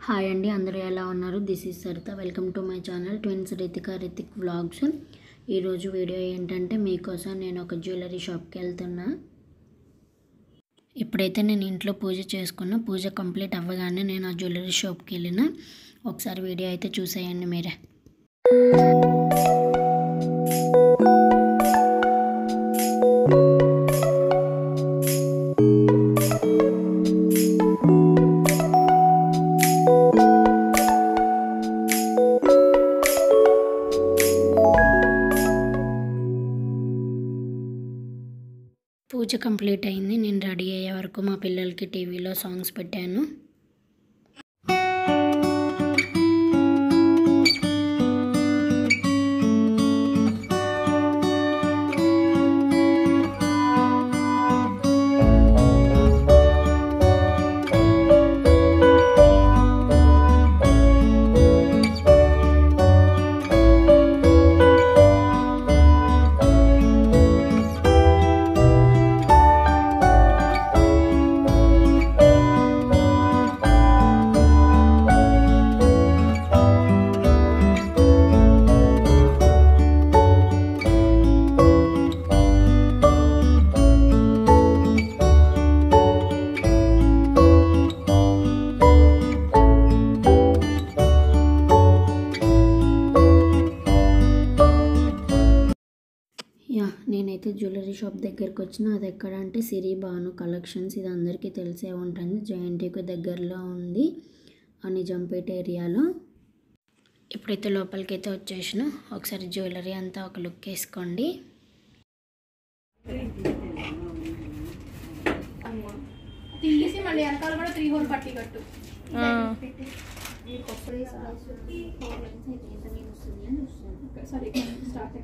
Hi అండి, అందరూ ఎలా ఉన్నారు? This is Saritha. Welcome to my channel twins Rithik vlogs. ఈరోజు వీడియో ఏంటంటే మీకోసం నేను ఒక జ్యువెలరీ షాప్కి వెళ్తున్నా. ఇప్పుడైతే నేను ఇంట్లో పూజ చేసుకున్నా. పూజ కంప్లీట్ అవ్వగానే నేను ఆ జ్యువెలరీ షాప్కి వెళ్ళిన. ఒకసారి వీడియో అయితే చూసేయండి మీరే. పూజ కంప్లీట్ అయింది. నేను రెడీ అయ్యే వరకు మా పిల్లలకి టీవీలో సాంగ్స్ పెట్టాను. నేనైతే జ్యువెలరీ షాప్ దగ్గరికి వచ్చిన. అది ఎక్కడ అంటే సిరి భాను కలెక్షన్స్. ఇది అందరికీ తెలిసే ఉంటుంది. జయంతికి దగ్గరలో ఉంది, నిజాంపేట ఏరియాలో. ఇప్పుడైతే లోపలికి అయితే వచ్చేసిన. ఒకసారి జ్యువెలరీ అంతా ఒక లుక్ వేసుకోండి. మళ్ళీ వెనకాల కూడా 3 హోల్ పట్టి కట్టు. సరే స్టార్ట్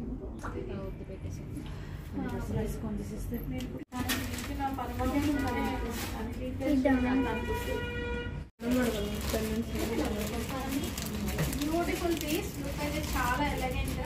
బ్యూటిఫుల్ పీస్. లుక్ అయితే చాలా elegant.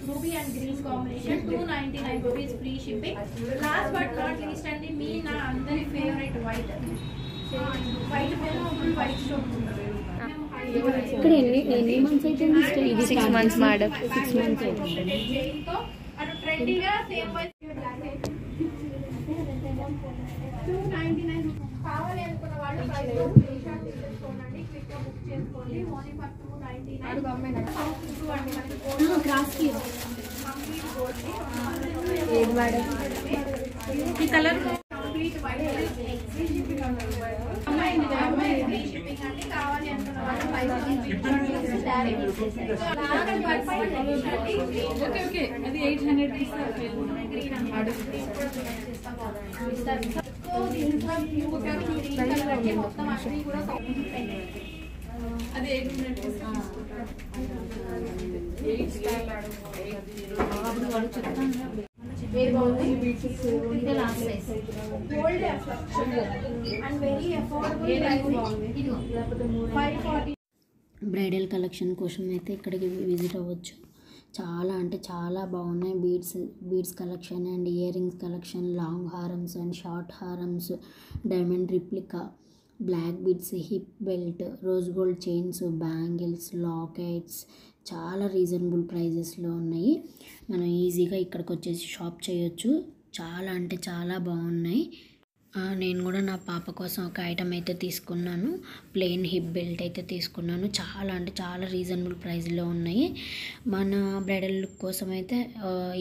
Ruby and green combination 299 rupees free shipping. Last but not least అండి, మీ నా అందరి ఫేవరెట్ వైట్ మీద ఫుల్ వైట్ స్టోన్. ఇక్కడ ఎన్ని మంత్స్ అయితే ఇది 6 మంత్స్ మేడం. 6 మంత్స్ అవుతుంది. అటు ట్రెండీగా సేమ్ వైట్ 299 కావాలి అనుకున్న వాళ్ళు ప్రైస్ తీసుకోండి. క్విక్ గా బుక్ చేసుకోండి. Only for 299. ఈ కలర్ కంప్లీట్ వైట్ షిప్పింగ్ అండి. కావాలి అనుకున్న వాళ్ళు ఓకే అది 800 మొత్తం అన్ని కూడా అది 800 బ్రైడల్ కలెక్షన్ కోసం అయితే ఇక్కడికి విజిట్ అవ్వచ్చు. చాలా అంటే చాలా బాగున్నాయి. Beads collection and earrings collection, long హారమ్స్ అండ్ షార్ట్ హారమ్స్, diamond replica, black beads, hip belt, rose gold chains, bangles, lockets చాలా రీజనబుల్ ప్రైజెస్లో ఉన్నాయి. మనం ఈజీగా ఇక్కడికి వచ్చేసి షాప్ చేయొచ్చు. చాలా అంటే చాలా బాగున్నాయి. నేను కూడా నా పాప కోసం ఒక ఐటమ్ అయితే తీసుకున్నాను. ప్లెయిన్ హిప్ బెల్ట్ అయితే తీసుకున్నాను. చాలా అంటే చాలా రీజనబుల్ ప్రైస్లో ఉన్నాయి. మన బ్రైడల్ లుక్ కోసం అయితే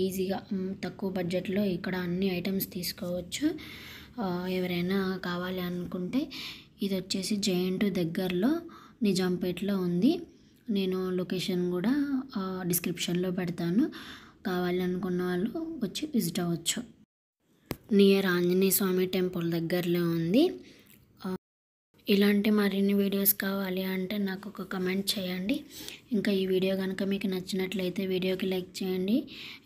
ఈజీగా తక్కువ బడ్జెట్లో ఇక్కడ అన్ని ఐటమ్స్ తీసుకోవచ్చు. ఎవరైనా కావాలి అనుకుంటే ఇది వచ్చేసి జయంట్ దగ్గరలో నిజాంపేటలో ఉంది. నేను లొకేషన్ కూడా డిస్క్రిప్షన్లో పెడతాను. కావాలి అనుకున్న వాళ్ళు వచ్చి విజిట్ అవ్వచ్చు. నియర్ ఆంజనేయ స్వామి టెంపుల్ దగ్గరలో ఉంది. ఇలాంటి మరిన్ని వీడియోస్ కావాలి అంటే నాకు ఒక కమెంట్ చేయండి. ఇంకా ఈ వీడియో కనుక మీకు నచ్చినట్లయితే వీడియోకి లైక్ చేయండి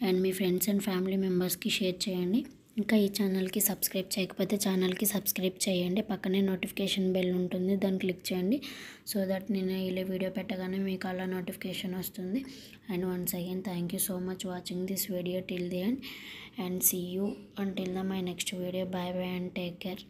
and me friends and family మెంబర్స్కి షేర్ చేయండి. ఇంకా ఈ ఛానల్కి సబ్స్క్రైబ్ చేయకపోతే ఛానల్కి సబ్స్క్రైబ్ చేయండి. పక్కనే నోటిఫికేషన్ బెల్ ఉంటుంది, దాన్ని క్లిక్ చేయండి. సో దట్ నేను ఇలా వీడియో పెట్టగానే మీకు అలా నోటిఫికేషన్ వస్తుంది. And once again thank you so much watching this video till the end and see you until my next video. Bye bye and take care.